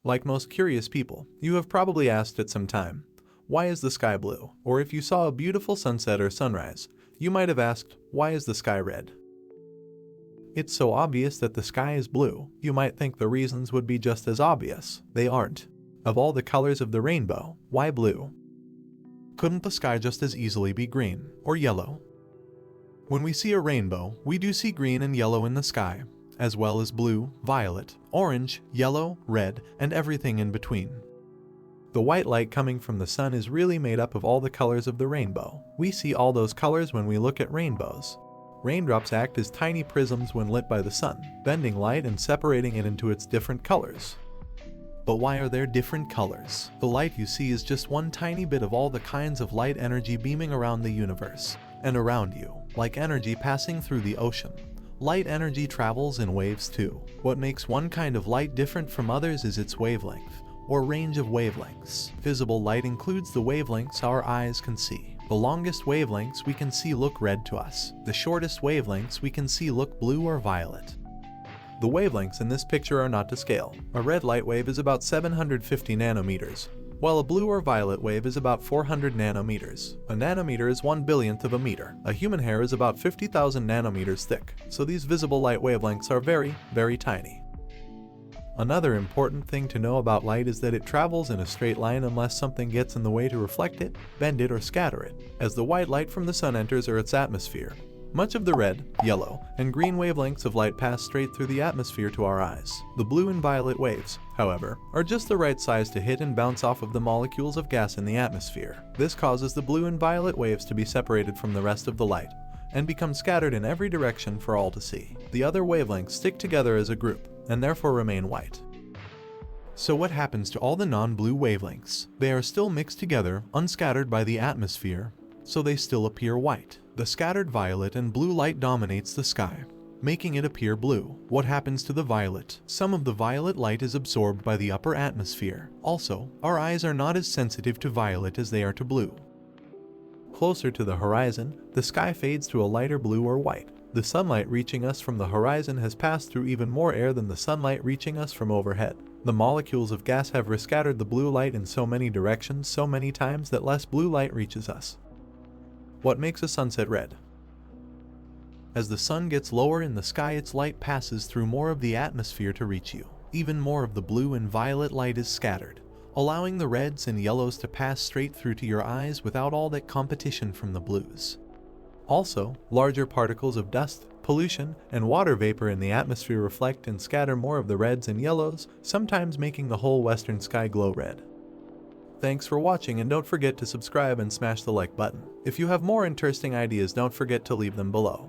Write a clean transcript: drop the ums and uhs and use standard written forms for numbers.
Like most curious people, you have probably asked at some time, why is the sky blue? Or if you saw a beautiful sunset or sunrise, you might have asked, why is the sky red? It's so obvious that the sky is blue, you might think the reasons would be just as obvious. They aren't. Of all the colors of the rainbow, why blue? Couldn't the sky just as easily be green or yellow? When we see a rainbow, we do see green and yellow in the sky, as well as blue, violet, orange, yellow, red, and everything in between. The white light coming from the sun is really made up of all the colors of the rainbow. We see all those colors when we look at rainbows. Raindrops act as tiny prisms when lit by the sun, bending light and separating it into its different colors. But why are there different colors? The light you see is just one tiny bit of all the kinds of light energy beaming around the universe and around you, like energy passing through the ocean. Light energy travels in waves too. What makes one kind of light different from others is its wavelength, or range of wavelengths. Visible light includes the wavelengths our eyes can see. The longest wavelengths we can see look red to us. The shortest wavelengths we can see look blue or violet. The wavelengths in this picture are not to scale. A red light wave is about 750 nanometers, while a blue or violet wave is about 400 nanometers. A nanometer is 1/1000th of a meter. A human hair is about 50,000 nanometers thick, so these visible light wavelengths are very, very tiny. Another important thing to know about light is that it travels in a straight line unless something gets in the way to reflect it, bend it, or scatter it, as the white light from the sun enters Earth's atmosphere. Much of the red, yellow, and green wavelengths of light pass straight through the atmosphere to our eyes. The blue and violet waves, however, are just the right size to hit and bounce off of the molecules of gas in the atmosphere. This causes the blue and violet waves to be separated from the rest of the light and become scattered in every direction for all to see. The other wavelengths stick together as a group and therefore remain white. So what happens to all the non-blue wavelengths? They are still mixed together, unscattered by the atmosphere, so they still appear white. The scattered violet and blue light dominates the sky, making it appear blue. What happens to the violet? Some of the violet light is absorbed by the upper atmosphere. Also, our eyes are not as sensitive to violet as they are to blue. Closer to the horizon, the sky fades to a lighter blue or white. The sunlight reaching us from the horizon has passed through even more air than the sunlight reaching us from overhead. The molecules of gas have rescattered the blue light in so many directions so many times that less blue light reaches us. What makes a sunset red? As the sun gets lower in the sky, its light passes through more of the atmosphere to reach you. Even more of the blue and violet light is scattered, allowing the reds and yellows to pass straight through to your eyes without all that competition from the blues. Also, larger particles of dust, pollution, and water vapor in the atmosphere reflect and scatter more of the reds and yellows, sometimes making the whole western sky glow red. Thanks for watching, and don't forget to subscribe and smash the like button. If you have more interesting ideas, don't forget to leave them below.